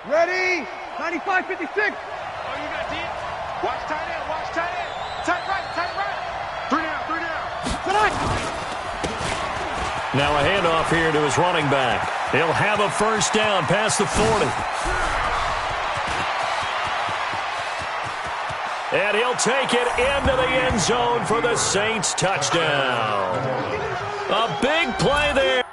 Ready? 95, 56. Oh, you got deep. Watch tight end, watch tight end. Tight right, tight right. 3 down, 3 down. Now a handoff here to his running back. He'll have a first down past the 40. And he'll take it into the end zone for the Saints touchdown. A big play there.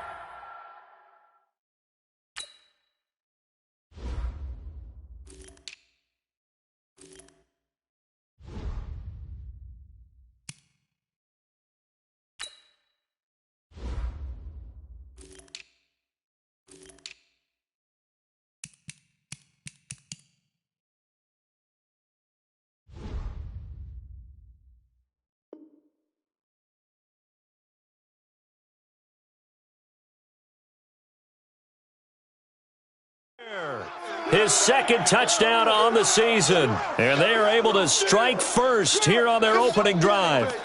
His second touchdown on the season. And they are able to strike first here on their opening drive.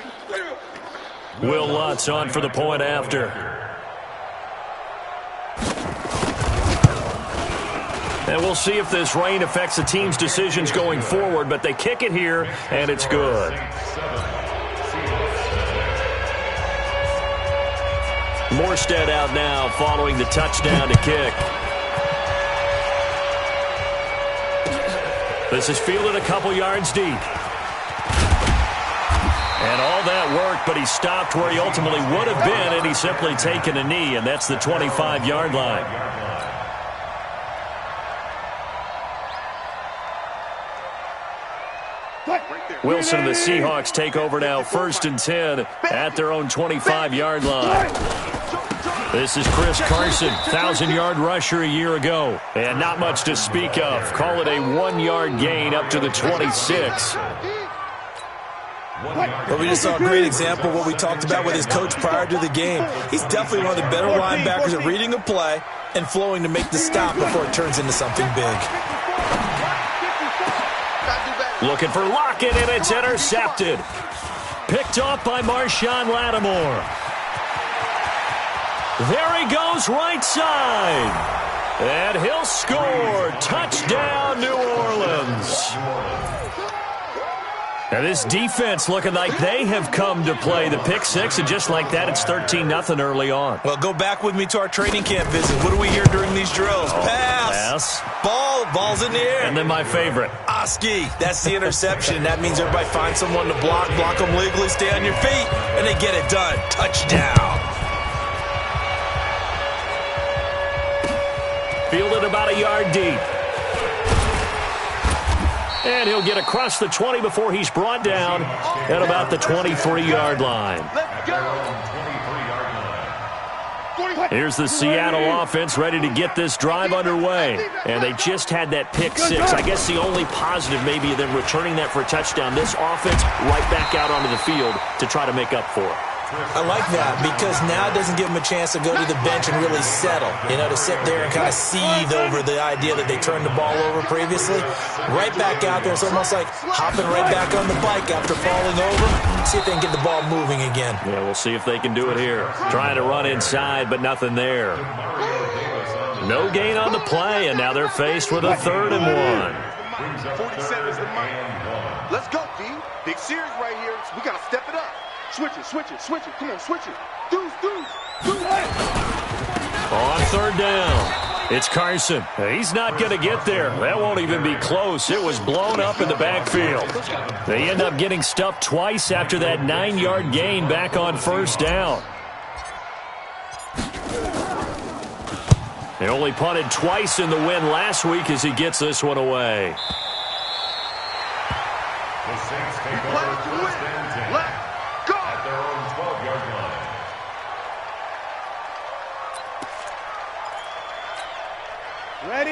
Will Lutz on for the point after. And we'll see if this rain affects the team's decisions going forward, but they kick it here, and it's good. Morstead out now following the touchdown to kick. This is fielded a couple yards deep. And all that worked, but he stopped where he ultimately would have been, and he's simply taken a knee, and that's the 25-yard line. Wilson and the Seahawks take over now, 1st and 10 at their own 25-yard line. This is Chris Carson, 1,000-yard rusher a year ago. And not much to speak of. Call it a 1-yard gain up to the 26. But we just saw a great example of what we talked about with his coach prior to the game. He's definitely one of the better linebackers at reading a play and flowing to make the stop before it turns into something big. Looking for Lockett, and it's intercepted. Picked off by Marshawn Lattimore. There he goes right side. And he'll score. Touchdown, New Orleans. Now this defense looking like they have come to play. The pick six, and just like that, it's 13-0 early on. Well, go back with me to our training camp visit. What do we hear during these drills? Pass. Ball's in the air. And then my favorite. Oski. That's the interception. That means everybody finds someone to block them legally, stay on your feet, and they get it done. Touchdown. Fielded about a yard deep. And he'll get across the 20 before he's brought down at about the 23-yard line. Here's the Seattle offense ready to get this drive underway. And they just had that pick six. I guess the only positive maybe of them returning that for a touchdown. This offense right back out onto the field to try to make up for it. I like that because now it doesn't give them a chance to go to the bench and really settle, to sit there and kind of seethe over the idea that they turned the ball over previously. Right back out there, it's almost like hopping right back on the bike after falling over. See if they can get the ball moving again. Yeah, we'll see if they can do it here. Trying to run inside, but nothing there. No gain on the play, and now they're faced with a 3rd and 1. 47 is the money. Let's go, D. Big series right here. We got to step it up. Switch it. Come on, switch it. Do it. On 3rd down, it's Carson. He's not going to get there. That won't even be close. It was blown up in the backfield. They end up getting stuffed twice after that 9-yard gain back on 1st down. They only punted twice in the win last week as he gets this one away. The Saints take over 1st and 10 at their own 12-yard line.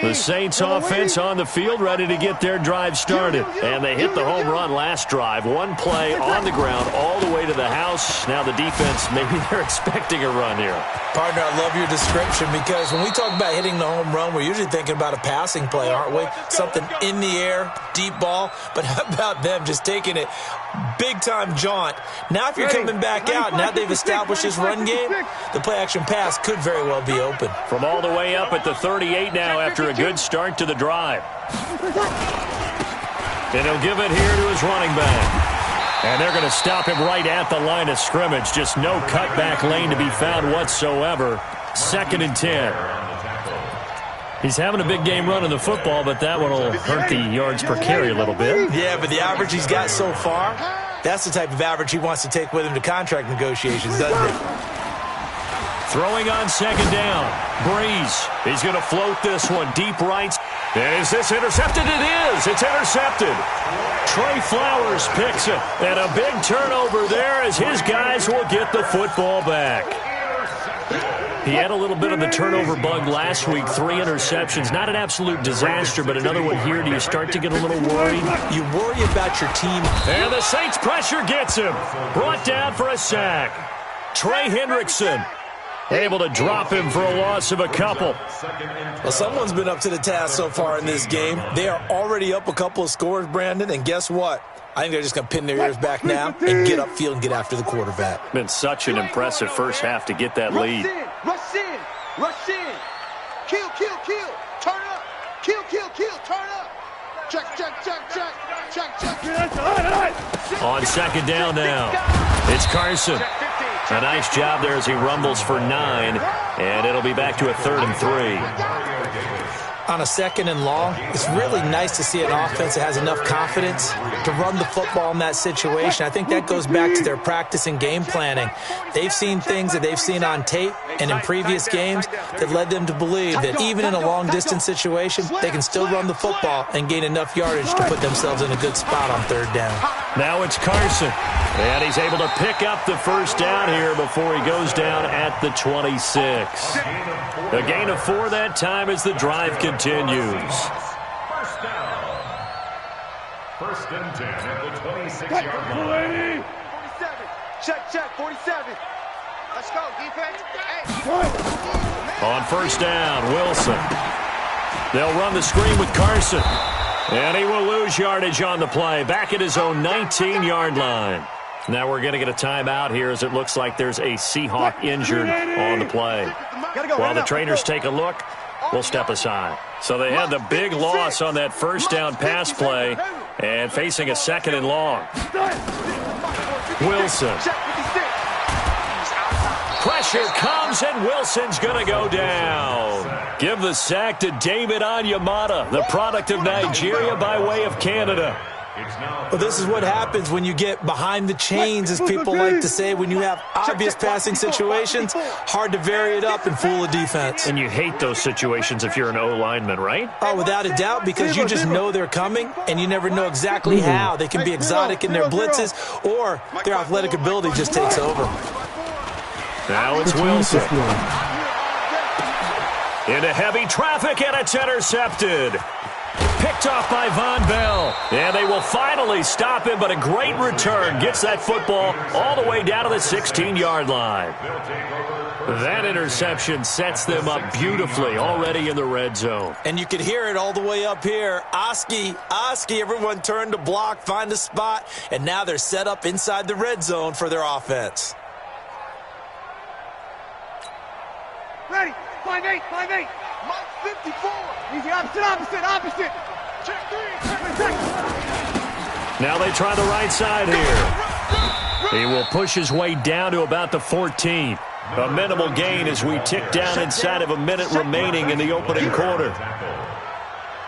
The Saints offense on the field ready to get their drive started. And they hit the home run last drive. One play on the ground all the way to the house. Now the defense, maybe they're expecting a run here. Partner, I love your description because when we talk about hitting the home run, we're usually thinking about a passing play, aren't we? Something in the air, deep ball. But how about them just taking it big-time jaunt? Now if you're coming back out, now they've established this run game, the play-action pass could very well be open. From all the way up at the 38 now after a good start to the drive. And he'll give it here to his running back. And they're going to stop him right at the line of scrimmage. Just no cutback lane to be found whatsoever. 2nd and 10. He's having a big game running the football, but that one will hurt the yards per carry a little bit. Yeah, but the average he's got so far, that's the type of average he wants to take with him to contract negotiations, doesn't it? Throwing on 2nd down. Breeze. He's going to float this one deep right. Is this intercepted? It is. It's intercepted. Trey Flowers picks it. And a big turnover there as his guys will get the football back. He had a little bit of the turnover bug last week. 3 interceptions. Not an absolute disaster, but another one here. Do you start to get a little worried? You worry about your team. And the Saints pressure gets him. Brought down for a sack. Trey Hendrickson able to drop him for a loss of a couple. Well, someone's been up to the task so far in this game. They are already up a couple of scores, Brandon, and guess what? I think they're just going to pin their ears back now and get upfield and get after the quarterback. Been such an impressive first half to get that lead. Rush in, rush in. Kill, kill, kill. Turn up. Kill, kill, kill. Turn up. Check, check, check, check. Check, check. On 2nd down now, it's Carson. A nice job there as he rumbles for 9, and it'll be back to a 3rd and 3. On a 2nd and long, it's really nice to see an offense that has enough confidence to run the football in that situation. I think that goes back to their practice and game planning. They've seen things that they've seen on tape and in previous games that led them to believe that even in a long-distance situation, they can still run the football and gain enough yardage to put themselves in a good spot on 3rd down. Now it's Carson, and he's able to pick up the first down here before he goes down at the 26. A gain of 4 that time as the drive continues. First and 10 at the 26-yard line. 47. Check, check, 47. Let's go, defense. Hey. On 1st down, Wilson. They'll run the screen with Carson. And he will lose yardage on the play. Back at his own 19-yard line. Now we're going to get a timeout here as it looks like there's a Seahawk injured on the play. While the trainers take a look, we'll step aside. So they had the big loss on that 1st down pass play and facing a 2nd and long. Wilson. Pressure comes, and Wilson's going to go down. Give the sack to David Onyemata, the product of Nigeria by way of Canada. Well, this is what happens when you get behind the chains, as people like to say. When you have obvious passing situations, hard to vary it up and fool a defense. And you hate those situations if you're an O-lineman, right? Oh, without a doubt, because you just know they're coming, and you never know exactly how. They can be exotic in their blitzes, or their athletic ability just takes over. Now it's Wilson. Into heavy traffic, and it's intercepted. Picked off by Von Bell. And they will finally stop him, but a great return gets that football all the way down to the 16-yard line. That interception sets them up beautifully already in the red zone. And you could hear it all the way up here. Oski, everyone turned to block, find a spot, and now they're set up inside the red zone for their offense. Ready. 5-8, 5-8. Mike 54. Easy, opposite. Check 3. Now they try the right side here. He will push his way down to about the 14. A minimal gain as we tick down inside of a minute remaining in the opening quarter.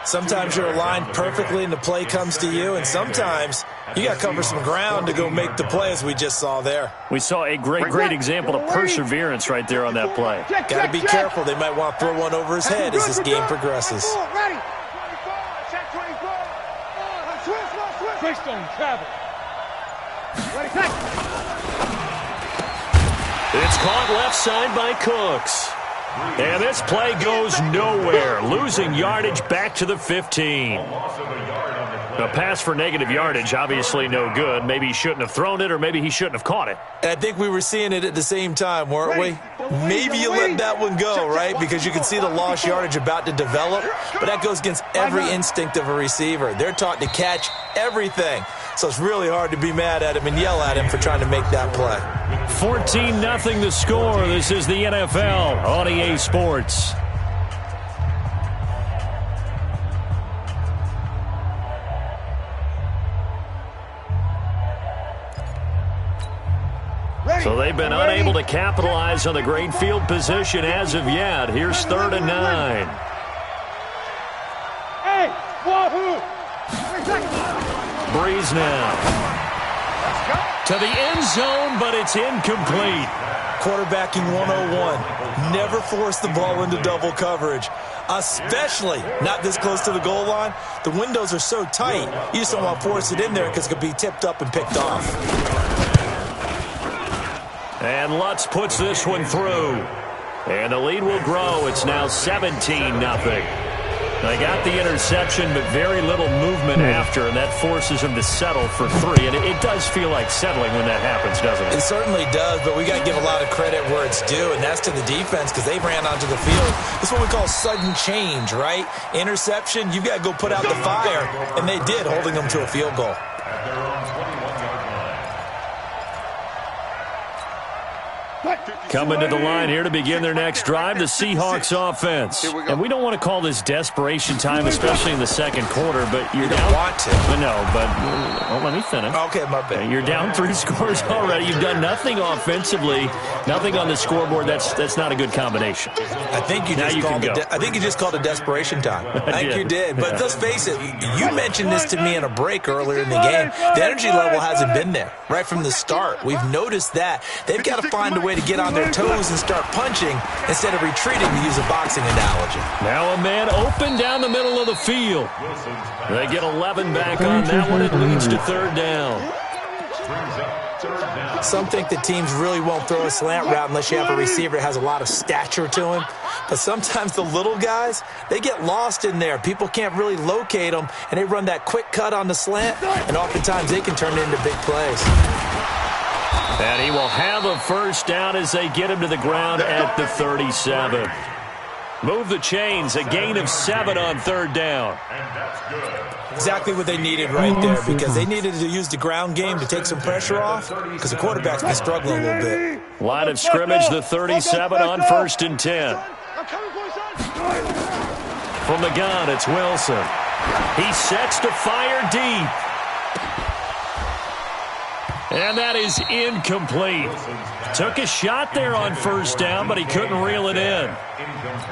Sometimes you're aligned perfectly and the play comes to you, and sometimes you got to cover some ground to go make the play, as we just saw there. We saw a great example of perseverance right there on that play. Got to be careful. They might want to throw one over his head as this game progresses. Ready. Check 24. Switch on travel. Ready, set. It's caught left side by Cooks. And this play goes nowhere, losing yardage back to the 15. A pass for negative yardage, obviously no good. Maybe he shouldn't have thrown it, or maybe he shouldn't have caught it. And I think we were seeing it at the same time, weren't we? Maybe you let that one go, right? Because you can see the lost yardage about to develop. But that goes against every instinct of a receiver. They're taught to catch everything. So it's really hard to be mad at him and yell at him for trying to make that play. 14-0 the score. This is the NFL on EA Sports. So they've been unable to capitalize on the great field position as of yet. Here's 3rd and 9. Hey, wahoo! Breeze now. To the end zone, but it's incomplete. Quarterbacking 101. Never force the ball into double coverage, especially not this close to the goal line. The windows are so tight, you just don't want to force it in there because it could be tipped up and picked off. And Lutz puts this one through. And the lead will grow. It's now 17-0. They got the interception, but very little movement after, and that forces them to settle for 3. And it does feel like settling when that happens, doesn't it? It certainly does, but we got to give a lot of credit where it's due, and that's to the defense because they ran onto the field. It's what we call sudden change, right? Interception, you've got to go put out the fire, and they did, holding them to a field goal. Coming to the line here to begin their next drive, the Seahawks offense. And we don't want to call this desperation time, especially in the second quarter, but you're down. Want to. No, but let me finish. Okay, my bad. You're down 3 scores already. You've done nothing offensively, nothing on the scoreboard. That's not a good combination. I think you just called it desperation time. I think you did. But let's face it, you mentioned this to me in a break earlier in the game. The energy level hasn't been there right from the start. We've noticed that. They've got to find a way to get on their toes and start punching instead of retreating, to use a boxing analogy. Now a man open down the middle of the field. They get 11 back on that one. It leads to 3rd down. Some think that teams really won't throw a slant route unless you have a receiver that has a lot of stature to him. But sometimes the little guys, they get lost in there. People can't really locate them, and they run that quick cut on the slant, and oftentimes they can turn it into big plays. And he will have a 1st down as they get him to the ground at the 37. Move the chains, a gain of 7 on 3rd down. Exactly what they needed right there, because they needed to use the ground game to take some pressure off, because the quarterback's been struggling a little bit. Line of scrimmage, the 37 on 1st and 10. From the gun, it's Wilson. He sets to fire deep. And that is incomplete. Took a shot there on 1st down, but he couldn't reel it in.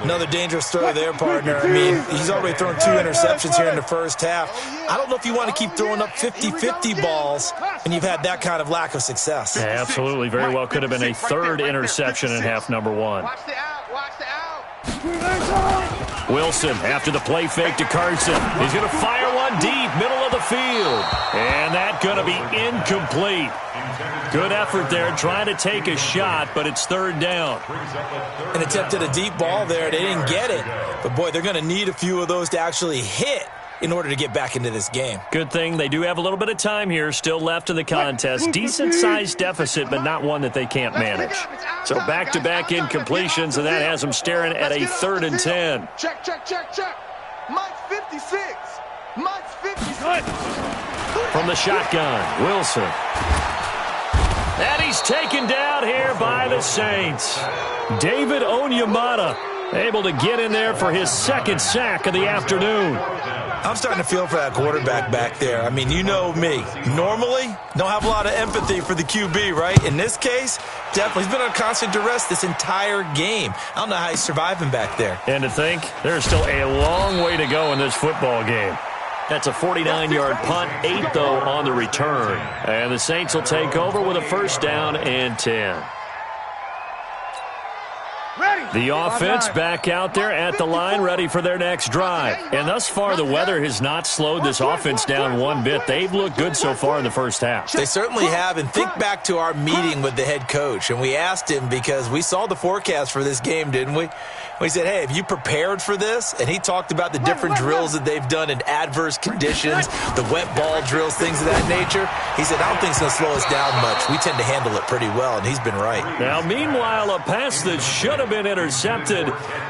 Another dangerous throw there, partner. I mean, he's already thrown 2 interceptions here in the first half. I don't know if you want to keep throwing up 50-50 balls when you've had that kind of lack of success. Yeah, absolutely. Very well could have been a 3rd interception in half number 1. Watch the out. Watch the out. Wilson after the play fake to Carson. He's going to fire one deep, middle of the field. And that's going to be incomplete. Good effort there, trying to take a shot, but it's 3rd down. An attempt at a deep ball there. They didn't get it. But, boy, they're going to need a few of those to actually hit in order to get back into this game. Good thing they do have a little bit of time here still left in the contest. Decent-sized deficit, but not one that they can't manage. So back-to-back incompletions, and that has them staring at a 3rd and 10. Check, check, check, check. Mike's 56. Mike's 56. From the shotgun, Wilson. And he's taken down here by the Saints. David Onyemata able to get in there for his 2nd sack of the afternoon. I'm starting to feel for that quarterback back there. I mean, you know me. Normally, don't have a lot of empathy for the QB, right? In this case, definitely. He's been under constant duress this entire game. I don't know how he's surviving back there. And to think, there's still a long way to go in this football game. That's a 49-yard punt, 8, though, on the return. And the Saints will take over with a 1st down and 10. The offense back out there at the line, ready for their next drive. And thus far, the weather has not slowed this offense down one bit. They've looked good so far in the first half. They certainly have. And think back to our meeting with the head coach. And we asked him, because we saw the forecast for this game, didn't we? We said, hey, have you prepared for this? And he talked about the different drills that they've done in adverse conditions, the wet ball drills, things of that nature. He said, I don't think it's going to slow us down much. We tend to handle it pretty well, and he's been right. Now, meanwhile, a pass that should have been intercepted,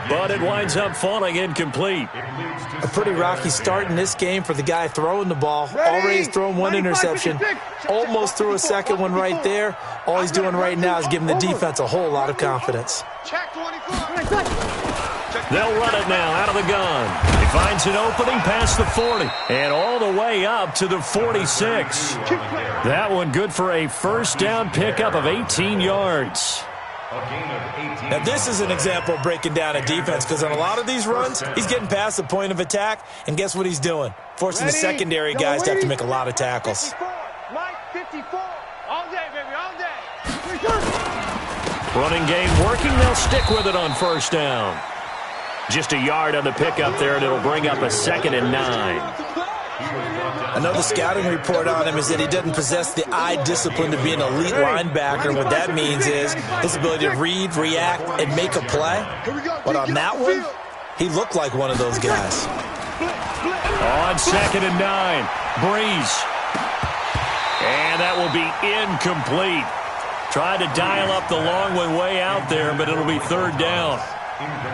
but it winds up falling incomplete. A pretty rocky start in this game for the guy throwing the ball. Already has thrown 1 interception. Almost threw a 2nd one right there. All he's doing right now is giving the defense a whole lot of confidence. Check 24. They'll run it now out of the gun. He finds an opening past the 40 and all the way up to the 46. That one good for a first down pickup of 18 yards. Now, this is an example of breaking down a defense because on a lot of these runs, he's getting past the point of attack, and guess what he's doing? Forcing the secondary guys to have to make a lot of tackles. 54. Mike, 54. All day, baby, all day. Running game working. They'll stick with it on first down. Just a yard on the pickup there, and it'll bring up a 2nd and 9. Another scouting report on him is that he doesn't possess the eye discipline to be an elite linebacker. What that means is his ability to read, react, and make a play. But on that one, he looked like one of those guys. On 2nd and 9, Breeze. And that will be incomplete. Tried to dial up the long one way out there, but it'll be 3rd down.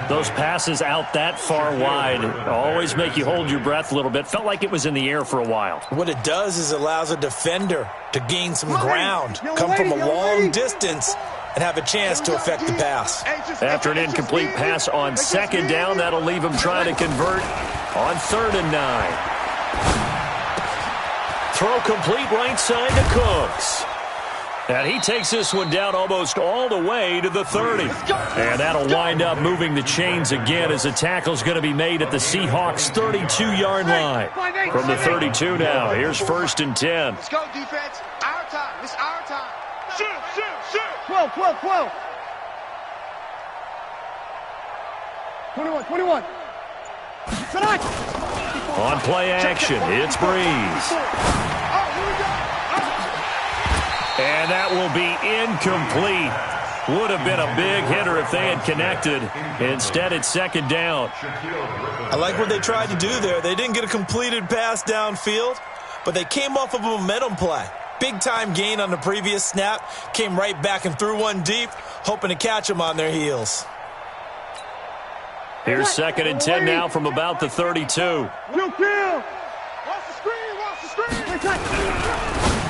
Those passes out that far wide always make you hold your breath a little bit. Felt like it was in the air for a while. What it does is it allows a defender to gain some ground, come from a long distance, and have a chance to affect the pass. After an incomplete pass on 2nd down, that'll leave him trying to convert on 3rd and 9. Throw complete right side to Cooks. And he takes this one down almost all the way to the 30. And that'll wind up moving the chains again as the tackle's going to be made at the Seahawks' 32-yard line. From the 32 now, here's 1st and 10. Let's go, defense. Our time. It's our time. Shoot, shoot, shoot. 12, 12, 12. 21, 21. Tonight. On play action, it's Breeze. And that will be incomplete. Would have been a big hitter if they had connected. Instead, it's 2nd down. I like what they tried to do there. They didn't get a completed pass downfield, but they came off of a momentum play. Big-time gain on the previous snap. Came right back and threw one deep, hoping to catch them on their heels. Here's 2nd and 10 now from about the 32. Kill. Watch the screen. Watch the screen.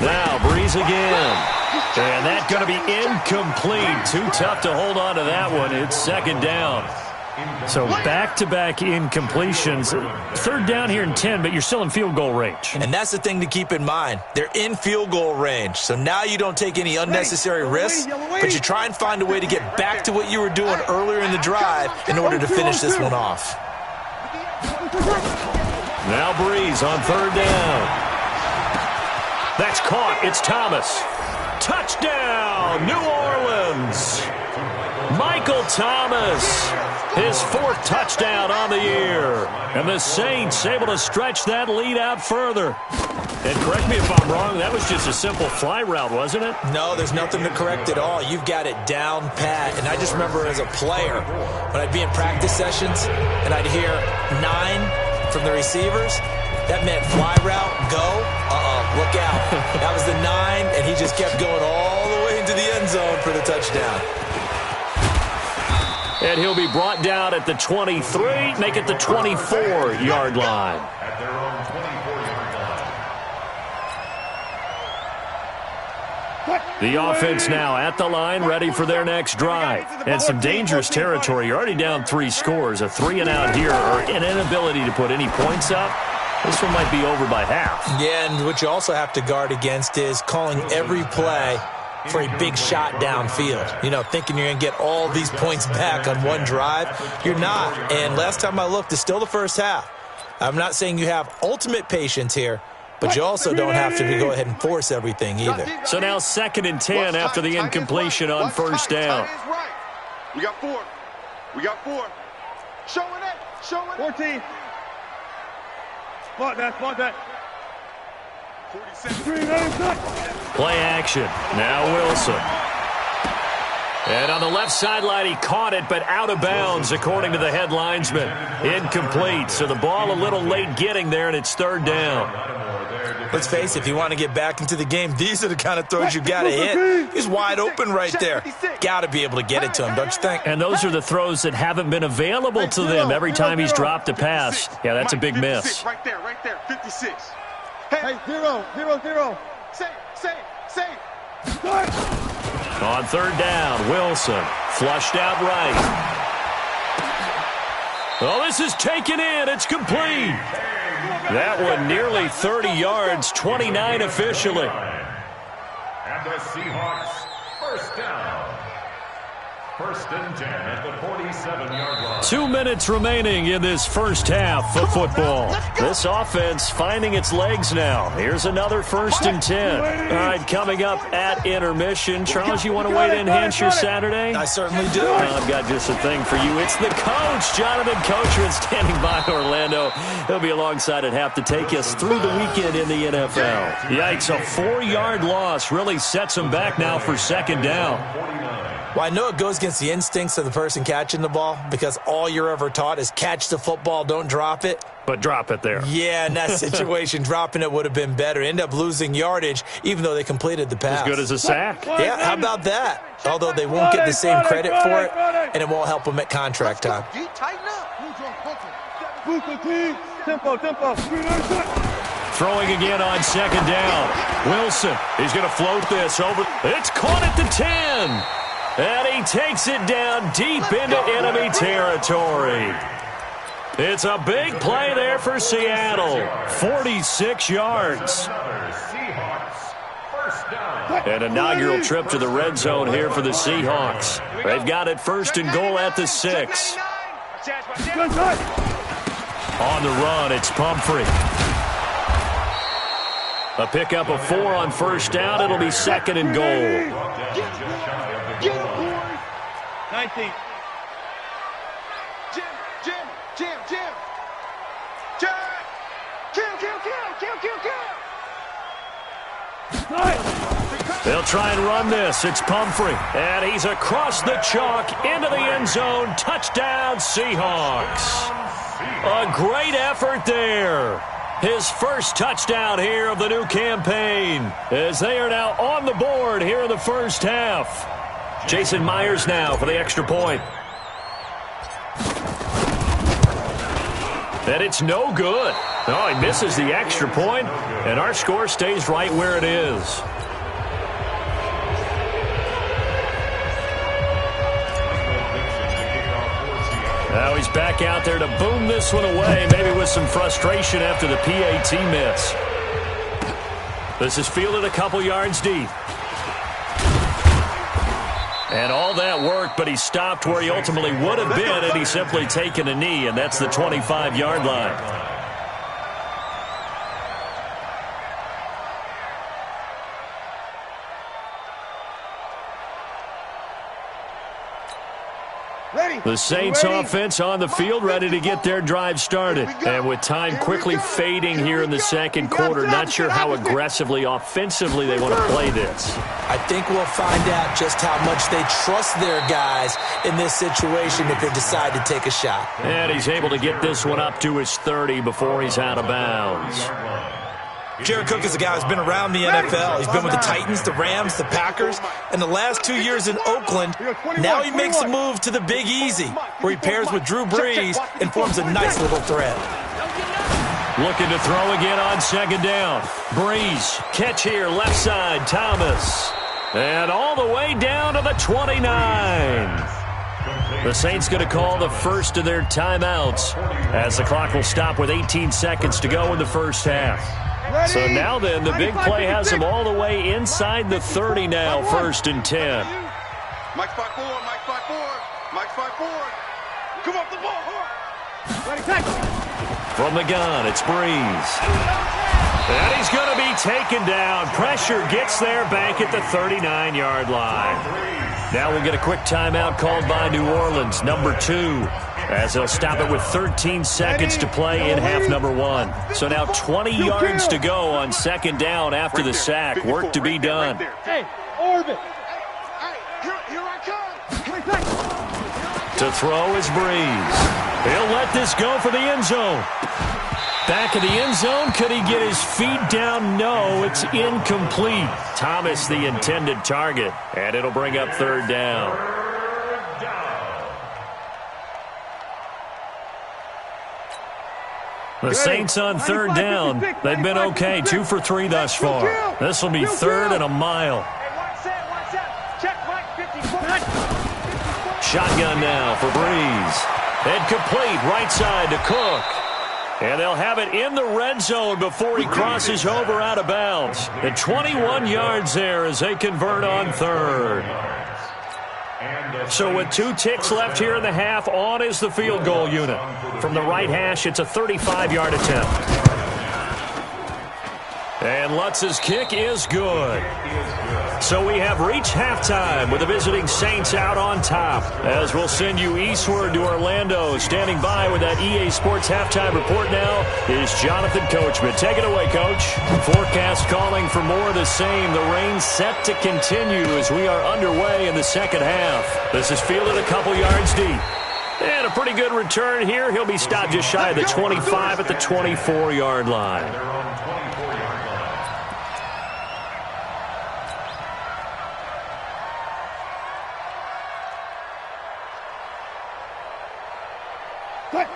Now, Breeze again. And that's going to be incomplete. Too tough to hold on to that one. It's 2nd down. So back-to-back incompletions. 3rd down here in 10, but you're still in field goal range. And that's the thing to keep in mind. They're in field goal range. So now you don't take any unnecessary risks, but you try and find a way to get back to what you were doing earlier in the drive in order to finish this one off. Now Breeze on 3rd down. That's caught. It's Thomas. Touchdown, New Orleans. Michael Thomas, his 4th touchdown on the year. And the Saints able to stretch that lead out further. And correct me if I'm wrong, that was just a simple fly route, wasn't it? No, there's nothing to correct at all. You've got it down pat. And I just remember as a player, when I'd be in practice sessions and I'd hear 9 from the receivers, that meant fly route, go, look out. That was the 9, and he just kept going all the way into the end zone for the touchdown. And he'll be brought down at the 23, make it the 24-yard line. At their own 24-yard line. The offense now at the line, ready for their next drive. And some dangerous territory. You're already down 3 scores. A 3-and-out here, or an inability to put any points up. This one might be over by half. Yeah, and what you also have to guard against is calling every play for a big shot downfield. You know, thinking you're going to get all these points back on one drive. You're not. And last time I looked, it's still the first half. I'm not saying you have ultimate patience here, but you also don't have to go ahead and force everything either. So now 2nd and 10 after the incompletion on 1st down. We got 4. We got 4. Showing it. Showing it. 14. Spot that. 47. Play action. Now Wilson. And on the left sideline, he caught it, but out of bounds, according to the head linesman. Incomplete. So the ball a little late getting there, and it's 3rd down. Let's face it, if you want to get back into the game, these are the kind of throws you got to hit. He's wide open right there. Got to be able to get it to him, don't you think? And those are the throws that haven't been available to them every time he's dropped a pass. Yeah, that's a big miss. Right there, 56. Hey, 0. Say. On 3rd down, Wilson flushed out right. Oh, this is taken in. It's complete. That one nearly 30 yards, 29 officially. And the Seahawks, first down. First and 10 at the 47-yard line. 2 minutes remaining in this first half of football. This offense finding its legs now. Here's another first and 10. All right, coming up at intermission. Charles, you want to weigh in and enhance your Saturday? I certainly do. I've got just a thing for you. It's the coach, Jonathan Coachman, standing by Orlando. He'll be alongside at half to take us through the weekend in the NFL. Yikes, a 4-yard loss really sets them back now for second down. Well, I know it goes against the instincts of the person catching the ball because all you're ever taught is catch the football, don't drop it. But drop it there. Yeah, in that situation, dropping it would have been better. End up losing yardage, even though they completed the pass. As good as a sack. Yeah, how about that? Although they won't get the same credit for it, and it won't help them at contract time. Tempo. Throwing again on second down. Wilson, he's going to float this over. It's caught at the 10. And he takes it down deep into enemy territory. It's a big play there for Seattle. 46 yards. An inaugural trip to the red zone here for the Seahawks. They've got it first and goal at the 6. On the run, it's Pumphrey. A pickup of 4 on first down. It'll be second and goal. 19. Jim. Kill. They'll try and run this. It's Pumphrey. And he's across the chalk into the end zone. Touchdown, Seahawks. A great effort there. His first touchdown here of the new campaign as they are now on the board here in the first half. Jason Myers now for the extra point. And it's no good. Oh, he misses the extra point, and our score stays right where it is. Now he's back out there to boom this one away, maybe with some frustration after the PAT miss. This is fielded a couple yards deep. And all that worked, but he stopped where he ultimately would have been, and he's simply taken a knee, and that's the 25-yard line. The Saints offense on the field, ready to get their drive started. And with time quickly fading here in the second quarter, not sure how aggressively, offensively they want to play this. I think we'll find out just how much they trust their guys in this situation if they decide to take a shot. And he's able to get this one up to his 30 before he's out of bounds. Jared Cook is a guy who's been around the NFL. He's been with the Titans, the Rams, the Packers, and the last 2 years in Oakland. Now he makes a move to the Big Easy, where he pairs with Drew Brees and forms a nice little threat. Looking to throw again on second down. Brees, catch here, left side, Thomas. And all the way down to the 29. The Saints going to call the first of their timeouts as the clock will stop with 18 seconds to go in the first half. So now then, the big play has them all the way inside the 30 now, first and 10. Mike 5-4. Come off the ball, From the gun, it's Brees. And he's going to be taken down. Pressure gets there back at the 39-yard line. Now we'll get a quick timeout called by New Orleans, number 2. As they'll stop it with 13 seconds to play in half number 1. So now 20 yards to go on second down after the sack. Work to be done. Hey, orbit. Here I come. To throw is Brees. He'll let this go for the end zone. Back of the end zone. Could he get his feet down? No, it's incomplete. Thomas the intended target. And it'll bring up third down. The Saints on third down. They've been okay. 2 for 3 thus far. This will be third and a mile. Shotgun now for Brees. And complete right side to Cook. And they'll have it in the red zone before he crosses over out of bounds. And 21 yards there as they convert on third. So with 2 ticks left here in the half, on is the field goal unit. From the right hash, it's a 35-yard attempt. And Lutz's kick is good. So we have reached halftime with the visiting Saints out on top. As we'll send you eastward to Orlando. Standing by with that EA Sports halftime report now is Jonathan Coachman. Take it away, Coach. Forecast calling for more of the same. The rain set to continue as we are underway in the second half. This is fielded a couple yards deep. And a pretty good return here. He'll be stopped just shy of the 25 at the 24-yard line.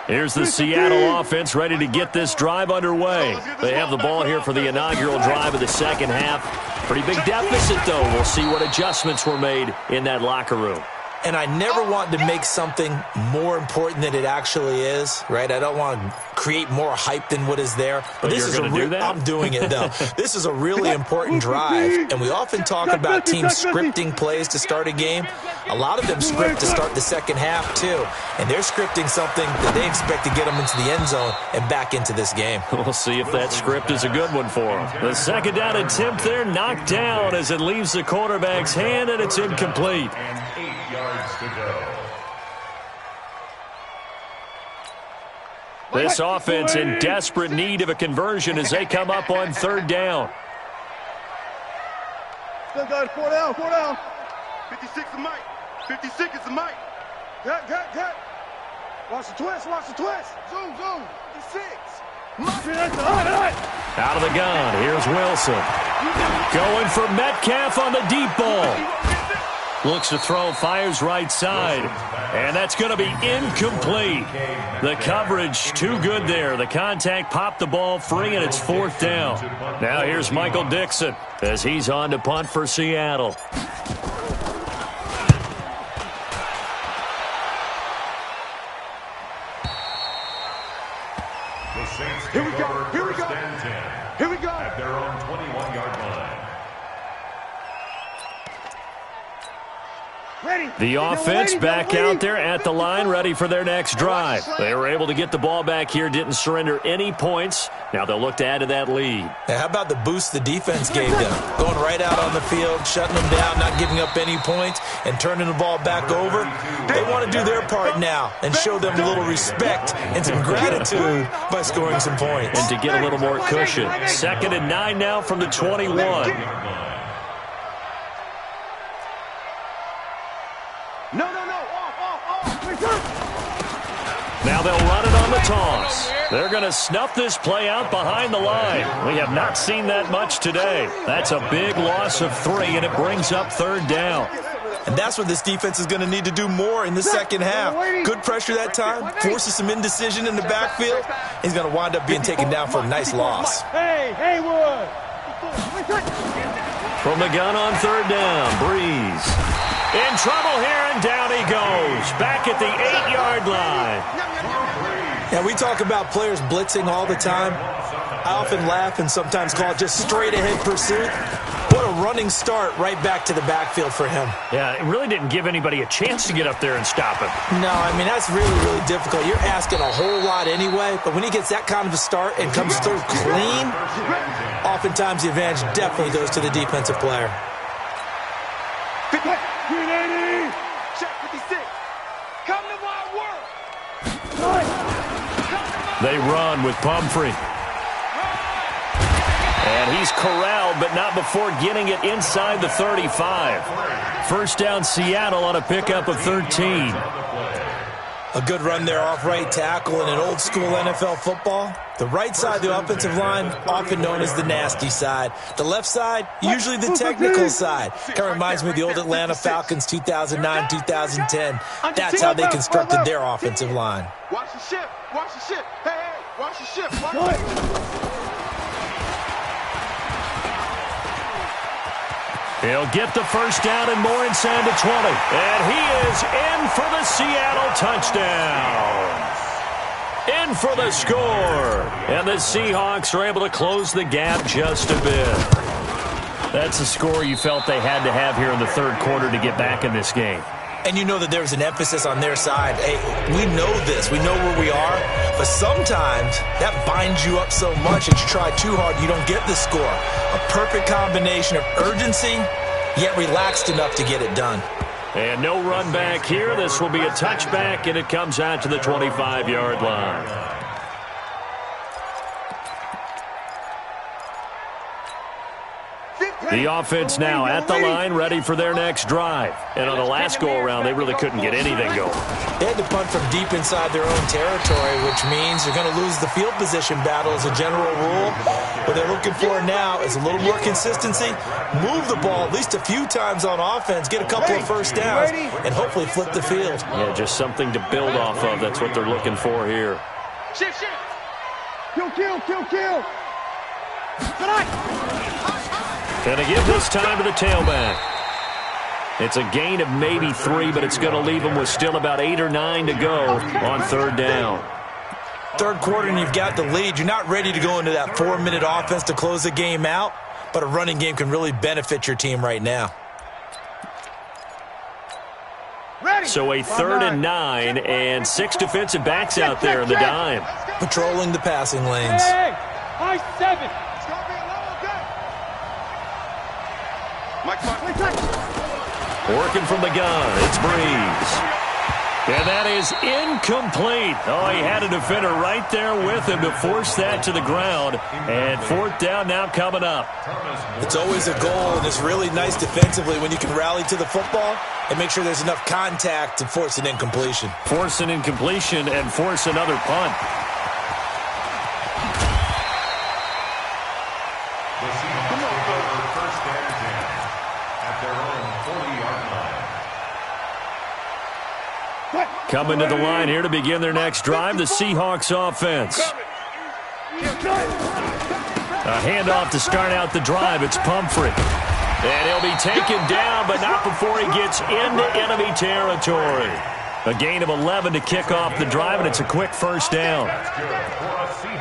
Here's the Seattle offense ready to get this drive underway. They have the ball here for the inaugural drive of the second half. Pretty big deficit, though. We'll see what adjustments were made in that locker room. And I never want to make something more important than it actually is, right? I don't want to create more hype than what is there. But this is I'm doing it, though. This is a really important drive. And we often talk about teams scripting plays to start a game. A lot of them script to start the second half, too. And they're scripting something that they expect to get them into the end zone and back into this game. We'll see if that script is a good one for them. The second down attempt there knocked down as it leaves the quarterback's hand, and it's incomplete. To go. This offense in desperate need of a conversion as they come up on third down. Still got 4 down, 4 down. 56 is Mike. 56 is Mike. Cut. Watch the twist, Zoom. 56. Out of the gun, here's Wilson. Going for Metcalf on the deep ball. Looks to throw, fires right side. And that's going to be incomplete. The coverage too good there. The contact popped the ball free, and it's fourth down. Now here's Michael Dixon as he's on to punt for Seattle. The Saints Here we go. At their own 21-yard line. The offense back out there at the line, ready for their next drive. They were able to get the ball back here, didn't surrender any points. Now they'll look to add to that lead. Now, how about the boost the defense gave them? Going right out on the field, shutting them down, not giving up any points, and turning the ball back over. They want to do their part now and show them a little respect and some gratitude by scoring some points. And to get a little more cushion. 2nd and 9 now from the 21. Now they'll run it on the toss. They're going to snuff this play out behind the line. We have not seen that much today. That's a big loss of 3, and it brings up third down. And that's what this defense is going to need to do more in the second half. Good pressure that time, forces some indecision in the backfield. He's going to wind up being taken down for a nice loss. Haywood. From the gun on third down, Breeze. In trouble here, and down he goes. Back at the 8-yard line. Yeah, we talk about players blitzing all the time. I often laugh and sometimes call it just straight-ahead pursuit. What a running start right back to the backfield for him. Yeah, it really didn't give anybody a chance to get up there and stop him. No, I mean, that's really, really difficult. You're asking a whole lot anyway, but when he gets that kind of a start and comes through clean, oftentimes the advantage definitely goes to the defensive player. Check 56. Come to my world. They run with Pumphrey. And he's corralled, but not before getting it inside the 35. First down, Seattle on a pickup of 13. A good run there off right tackle in an old-school NFL football. The right side of the offensive line, often known as the nasty side. The left side, usually the technical side. Kind of reminds me of the old Atlanta Falcons 2009, 2010. That's how they constructed their offensive line. Watch the ship. Watch the ship. Hey, watch the ship. Watch the ship. He'll get the first down and more inside the 20. And he is in for the Seattle touchdown. In for the score. And the Seahawks are able to close the gap just a bit. That's the score you felt they had to have here in the third quarter to get back in this game. And you know that there's an emphasis on their side. Hey, we know this. We know where we are. But sometimes that binds you up so much that you try too hard, you don't get the score. A perfect combination of urgency, yet relaxed enough to get it done. And no run back here. This will be a touchback, and it comes out to the 25-yard line. The offense now at the line, ready for their next drive. And on the last go-around, they really couldn't get anything going. They had to punt from deep inside their own territory, which means you're going to lose the field position battle as a general rule. What they're looking for now is a little more consistency, move the ball at least a few times on offense, get a couple of first downs, and hopefully flip the field. Yeah, just something to build off of. That's what they're looking for here. Shift. Kill. Tonight. And to give this time to the tailback. It's a gain of maybe 3, but it's going to leave them with still about 8 or 9 to go on third down. Third quarter and you've got the lead. You're not ready to go into that 4-minute offense to close the game out, but a running game can really benefit your team right now. So a 3rd and 9 and 6 defensive backs out there in the dime. Patrolling the passing lanes. High 7. Working from the gun, it's Breeze. And that is incomplete. Oh, he had a defender right there with him to force that to the ground. And fourth down now coming up. It's always a goal, and it's really nice defensively when you can rally to the football and make sure there's enough contact to force an incompletion. Force an incompletion and force another punt. Coming to the line here to begin their next drive, the Seahawks offense. A handoff to start out the drive. It's Pumphrey. And he'll be taken down, but not before he gets into enemy territory. A gain of 11 to kick off the drive, and it's a quick first down.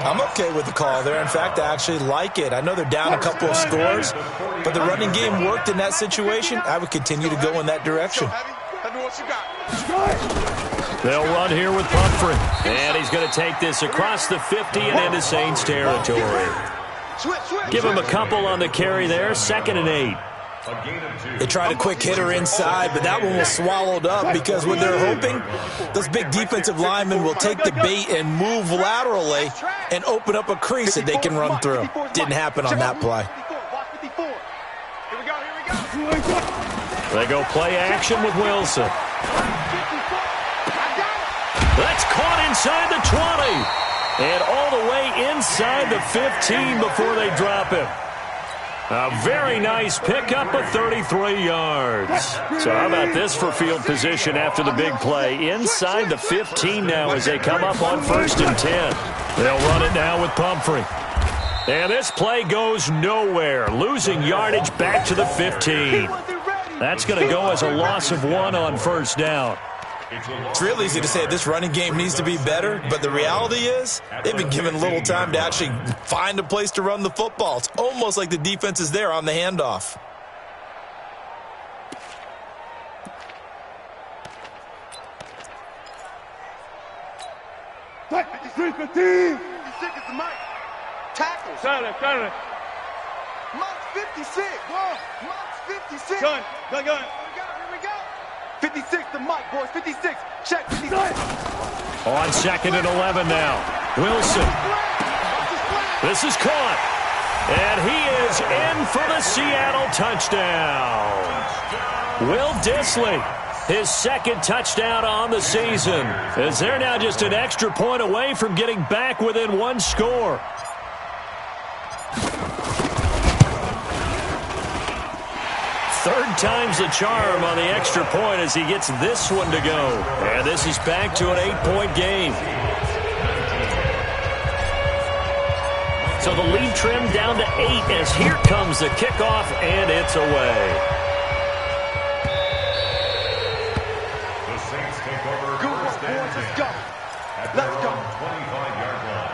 I'm okay with the call there. In fact, I actually like it. I know they're down a couple of scores, but the running game worked in that situation. I would continue to go in that direction. They'll run here with Pumphrey. And he's going to take this across the 50 and into Saints territory. Give him a couple on the carry there. 2nd and 8. They tried a quick hitter inside, but that one was swallowed up because what they're hoping, those big defensive linemen will take the bait and move laterally and open up a crease that they can run through. Didn't happen on that play. They go play action with Wilson. That's caught inside the 20. And all the way inside the 15 before they drop him. A very nice pickup of 33 yards. So how about this for field position after the big play? Inside the 15 now as they come up on 1st and 10. They'll run it now with Pumphrey. And this play goes nowhere. Losing yardage back to the 15. That's going to go as a loss of 1 on first down. It's real easy to say this running game needs to be better, but the reality is they've been given little time to actually find a place to run the football. It's almost like the defense is there on the handoff. Tackles. Got it. Monk's 56. Monk's 56. Gun. Here we go. 56 to Mike, boys. 56. Check 56. On 2nd and 11 now. Wilson. This is caught. And he is in for the Seattle touchdown. Will Dissly, his 2nd touchdown on the season, as they're now just an extra point away from getting back within 1 score. Third time's the charm on the extra point as he gets this one to go. And this is back to an 8-point game. So the lead trimmed down to 8 as here comes the kickoff, and it's away. The Saints take over Good work, first and boys. 10 Let's go. at Let's their go. own 25-yard line.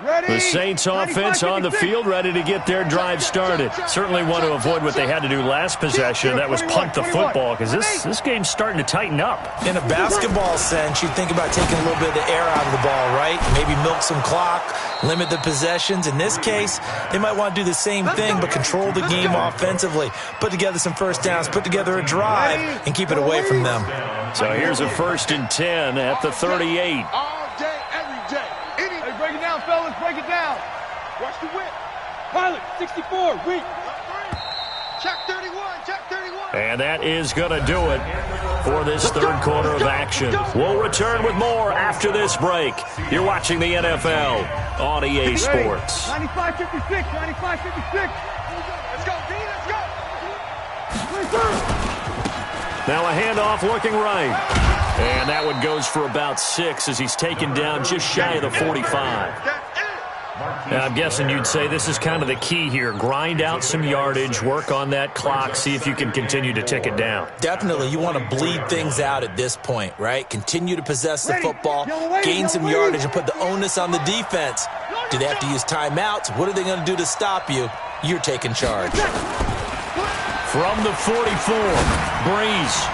Ready? The Saints offense on the field, ready to get their drive started. Certainly want to avoid what they had to do last possession. That was punt the football, because this game's starting to tighten up. In a basketball sense, you think about taking a little bit of the air out of the ball, right? Maybe milk some clock, limit the possessions. In this case, they might want to do the same thing, but control the game offensively. Put together some first downs, put together a drive, and keep it away from them. So here's a 1st and 10 at the 38. All day, every day. Hey, break it down, fellas. Break it down. Watch the whip. Pilot, 64. Weak. Check 31. Check 31. And that is going to do it for this third quarter of action. We'll return with more after this break. You're watching the NFL on EA Sports. 95-56. 95-56. Let's go, D. Let's go. Now a handoff looking right. And that one goes for about 6 as he's taken down just shy of the 45. That's it. And I'm guessing you'd say this is kind of the key here. Grind out some yardage, work on that clock, see if you can continue to tick it down. Definitely, you want to bleed things out at this point, right? Continue to possess the football, gain some yardage, and put the onus on the defense. Do they have to use timeouts? What are they going to do to stop you? You're taking charge. From the 44, Breeze.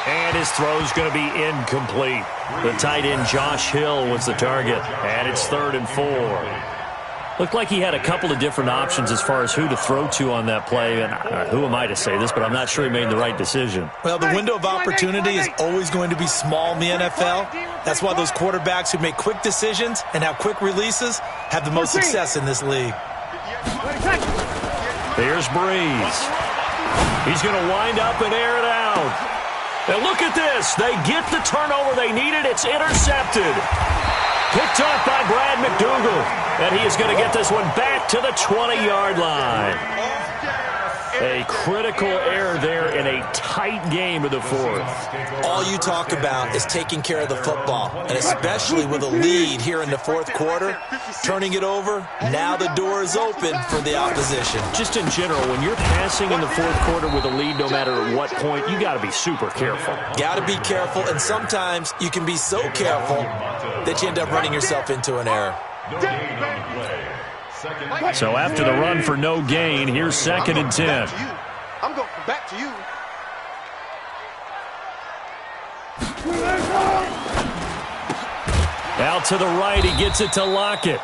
And his throw's going to be incomplete. The tight end, Josh Hill, was the target. And it's 3rd and 4. Looked like he had a couple of different options as far as who to throw to on that play. And who am I to say this, but I'm not sure he made the right decision. Well, the window of opportunity is always going to be small in the NFL. That's why those quarterbacks who make quick decisions and have quick releases have the most success in this league. Here's Breeze. He's going to wind up and air it out. And look at this. They get the turnover they needed. It's intercepted. Picked off by Brad McDougal. And he is going to get this one back to the 20-yard line. A critical error there in a tight game of the 4th. All you talk about is taking care of the football, and especially with a lead here in the 4th quarter, turning it over, now the door is open for the opposition. Just in general, when you're passing in the 4th quarter with a lead, no matter at what point, you got to be super careful. Got to be careful, and sometimes you can be so careful that you end up running yourself into an error. No gain on the play. So after the run for no gain, here's 2nd and 10. I'm going back to you. Out to the right, he gets it to Lockett.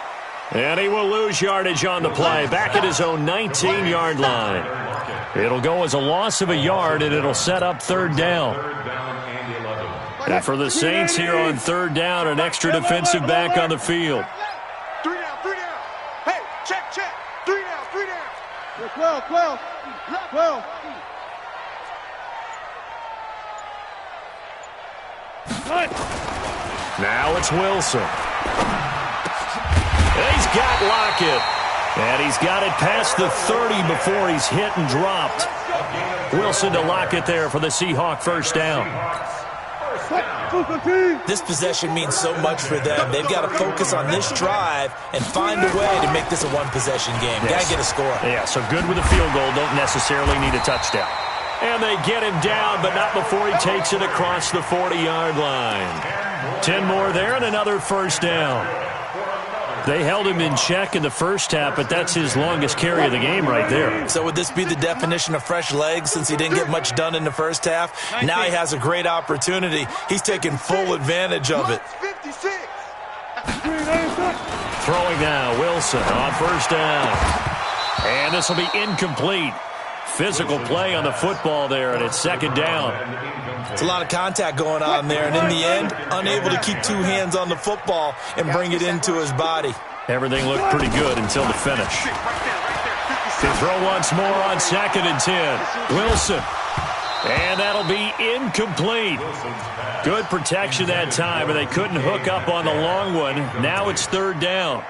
And he will lose yardage on the play, back at his own 19-yard line. It'll go as a loss of a yard, and it'll set up 3rd down. And for the Saints here on 3rd down, an extra defensive back on the field. 3 down. Hey, check. 3 down. 12. Now it's Wilson. And he's got Lockett. And he's got it past the 30 before he's hit and dropped. Wilson to Lockett there for the Seahawk 1st down. This possession means so much for them. They've got to focus on this drive and find a way to make this a one-possession game. Yes. Got to get a score. Yeah, so good with a field goal. Don't necessarily need a touchdown. And they get him down, but not before he takes it across the 40-yard line. 10 more there and another 1st down. They held him in check in the first half, but that's his longest carry of the game right there. So would this be the definition of fresh legs since he didn't get much done in the first half? Now he has a great opportunity. He's taking full advantage of it. 56. Throwing now, Wilson on 1st down. And this will be incomplete. Physical play on the football there, and it's 2nd down. It's a lot of contact going on there, and in the end, unable to keep 2 hands on the football and bring it into his body. Everything looked pretty good until the finish. To throw once more on 2nd and 10. Wilson. And that'll be incomplete. Good protection that time, and they couldn't hook up on the long one. Now it's 3rd down.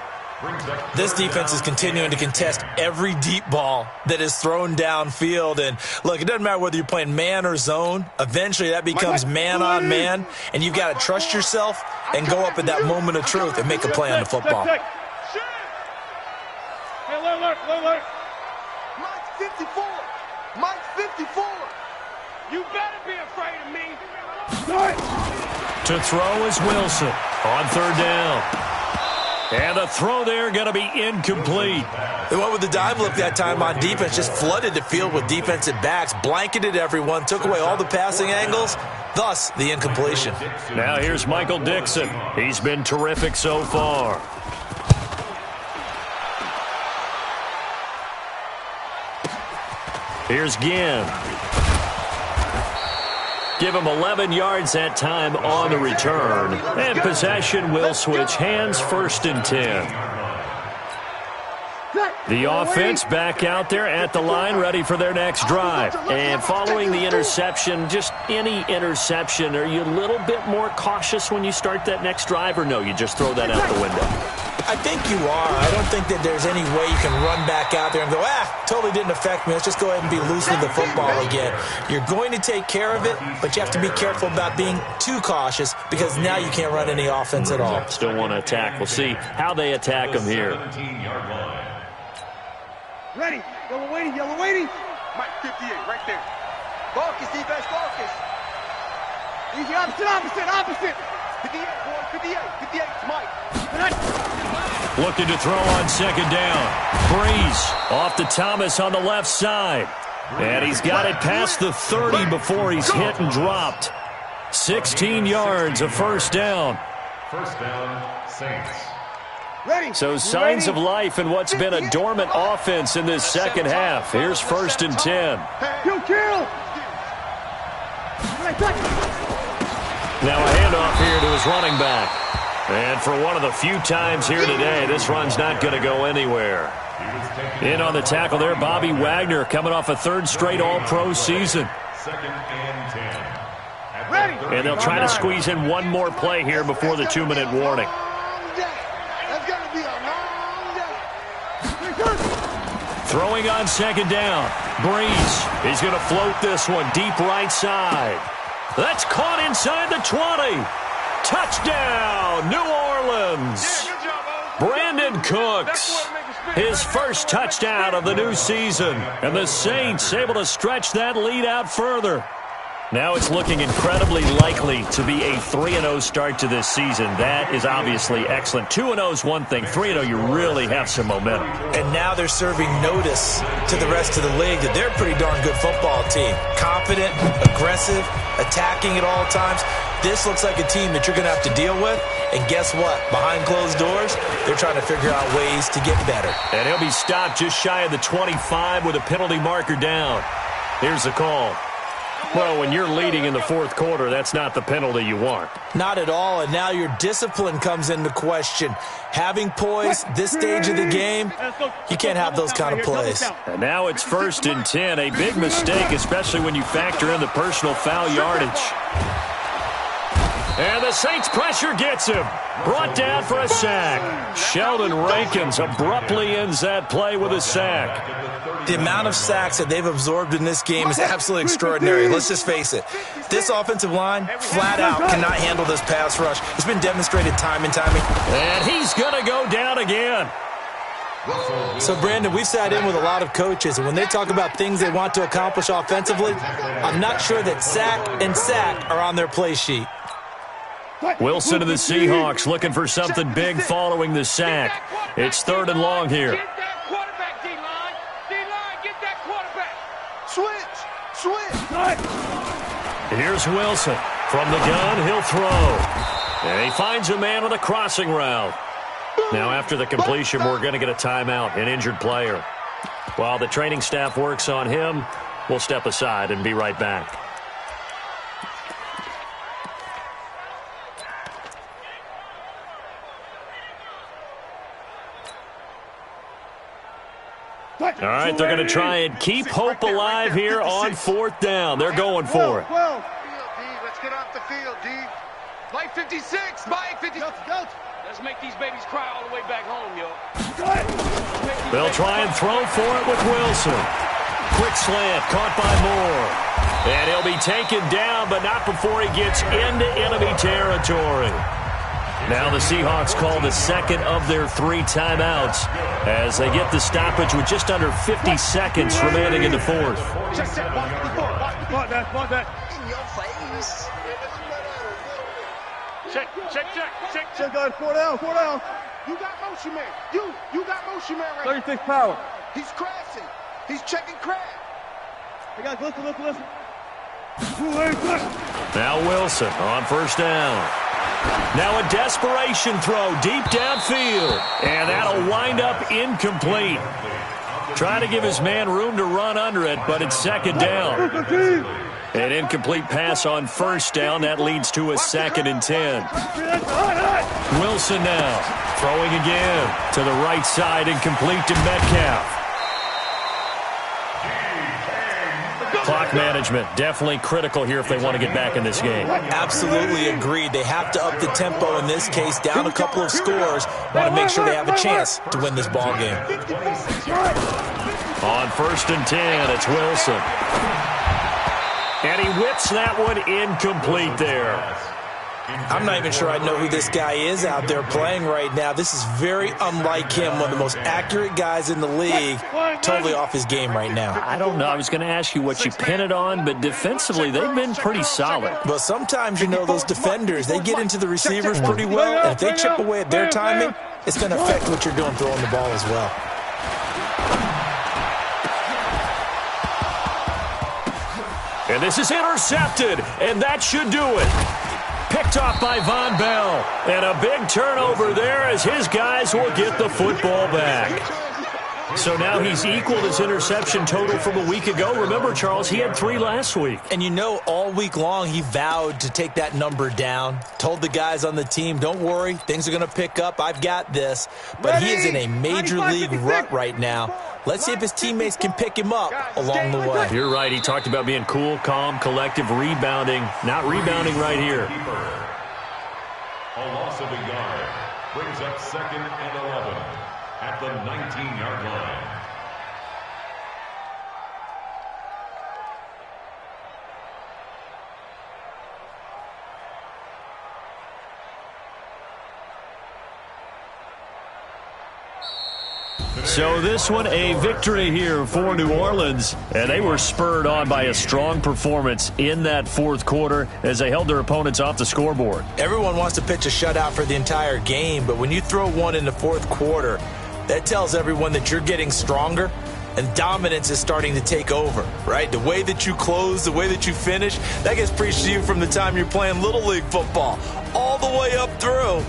This defense is continuing to contest every deep ball that is thrown downfield. And, look, it doesn't matter whether you're playing man or zone. Eventually that becomes man on man, and you've got to trust yourself and go up at that moment of truth and make a play on the football. Hey, alert. Mike's 54. Mike's 54. You better be afraid of me. To throw is Wilson on third down. And the throw there going to be incomplete. They went with the dime look that time on defense, just flooded the field with defensive backs, blanketed everyone, took away all the passing angles, thus the incompletion. Now here's Michael Dixon. He's been terrific so far. Here's Ginn. Give him 11 yards that time on the return. And possession will switch hands, 1st and 10. The offense back out there at the line, ready for their next drive. And following the interception, just any interception, are you a little bit more cautious when you start that next drive, or no, you just throw that out the window? I think you are. I don't think that there's any way you can run back out there and go, totally didn't affect me. Let's just go ahead and be loose with the football again. You're going to take care of it, but you have to be careful about being too cautious because now you can't run any offense at all. Still want to attack. We'll see how they attack them here. Ready. Yellow waiting. Mike 58, right there. Focus, defense, focus. Easy, opposite. 58, boy, 58, it's Mike. Looking to throw on second down. Breeze off to Thomas on the left side. And he's got it past the 30 before he's hit and dropped. 16 yards, a first down. First down, Saints. Ready. So signs of life in what's been a dormant offense in this second half. Here's 1st and 10. Kill. Now a handoff here to his running back. And for one of the few times here today, this run's not going to go anywhere. In on the tackle there, Bobby Wagner coming off a 3rd straight All-Pro season. 2nd and 10. Ready. And they'll try to squeeze in one more play here before the 2-minute warning. That's going to be a long day. Throwing on second down. Breeze. He's going to float this one deep right side. That's caught inside the 20. Touchdown, New Orleans. Brandon Cooks, his first touchdown of the new season. And the Saints able to stretch that lead out further. Now it's looking incredibly likely to be a 3-0 start to this season. That is obviously excellent. 2-0 is one thing. 3-0, you really have some momentum. And now they're serving notice to the rest of the league that they're a pretty darn good football team. Confident, aggressive, attacking at all times. This looks like a team that you're going to have to deal with. And guess what? Behind closed doors, they're trying to figure out ways to get better. And he'll be stopped just shy of the 25 with a penalty marker down. Here's the call. Well, when you're leading in the 4th quarter, that's not the penalty you want. Not at all, and now your discipline comes into question. Having poise this stage of the game, you can't have those kind of plays. And now it's 1st and 10, a big mistake, especially when you factor in the personal foul yardage. And the Saints pressure gets him. Brought down for a sack. Sheldon Rankins abruptly ends that play with a sack. The amount of sacks that they've absorbed in this game is absolutely extraordinary. Let's just face it. This offensive line, flat out, cannot handle this pass rush. It's been demonstrated time and time again. And he's going to go down again. So, Brandon, we've sat in with a lot of coaches, and when they talk about things they want to accomplish offensively, I'm not sure that sack and sack are on their play sheet. Wilson of the Seahawks looking for something big following the sack. It's 3rd and long here. Get that quarterback, D-line. D-line, get that quarterback. Switch. Here's Wilson. From the gun, he'll throw. And he finds a man on the crossing route. Now, after the completion, we're going to get a timeout, an injured player. While the training staff works on him, we'll step aside and be right back. All right, they're going to try and keep hope alive here on 4th down. They're going for it. Let's get off the field, D. Mike 56, Mike 56. Let's make these babies cry all the way back home, yo. They'll try and throw for it with Wilson. Quick slant, caught by Moore. And he'll be taken down, but not before he gets into enemy territory. Now the Seahawks call the second of their 3 timeouts as they get the stoppage with just under 50 seconds remaining in the fourth. Check that. Bought that. In your face. Check, guys. 4 down. You got motion man. You got motion man right 36 power. He's crashing. He's checking crash. Hey, guys, listen. Now Wilson on first down. Now a desperation throw deep downfield. And that'll wind up incomplete. Trying to give his man room to run under it, but it's second down. An incomplete pass on first down. That leads to a 2nd and 10. Wilson now throwing again to the right side and complete to Metcalf. Clock management definitely critical here if they want to get back in this game. Absolutely agreed. They have to up the tempo in this case, down a couple of scores. Want to make sure they have a chance to win this ball game. On 1st and 10, it's Wilson. And he whips that one incomplete there. I'm not even sure I know who this guy is out there playing right now. This is very unlike him, one of the most accurate guys in the league. Totally off his game right now. I don't know. I was going to ask you what you pin it on, but defensively, they've been pretty solid. Well, sometimes, those defenders, they get into the receivers pretty well, and if they chip away at their timing, it's going to affect what you're doing throwing the ball as well. And this is intercepted, and that should do it. Picked off by Von Bell. And a big turnover there as his guys will get the football back. So now he's equaled his interception total from a week ago. Remember, Charles, he had 3 last week. And all week long he vowed to take that number down. Told the guys on the team, don't worry, things are going to pick up. I've got this. But he is in a major league rut right now. Let's see if his teammates can pick him up along the way. You're right. He talked about being cool, calm, collective, rebounding. Not rebounding right here. A loss of a yard brings up 2nd and 11 at the 19-yard line. So this one, a victory here for New Orleans, and they were spurred on by a strong performance in that 4th quarter as they held their opponents off the scoreboard. Everyone wants to pitch a shutout for the entire game, but when you throw one in the 4th quarter, that tells everyone that you're getting stronger and dominance is starting to take over, right? The way that you close, the way that you finish, that gets preached to you from the time you're playing Little League football all the way up through.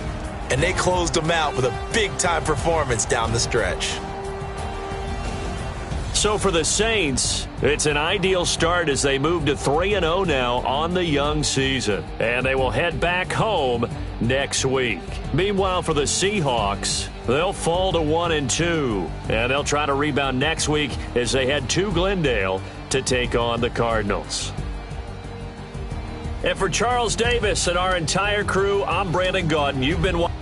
And they closed them out with a big-time performance down the stretch. So for the Saints, it's an ideal start as they move to 3-0 now on the young season. And they will head back home next week. Meanwhile, for the Seahawks, they'll fall to 1-2. And they'll try to rebound next week as they head to Glendale to take on the Cardinals. And for Charles Davis and our entire crew, I'm Brandon Gaudin. You've been watching.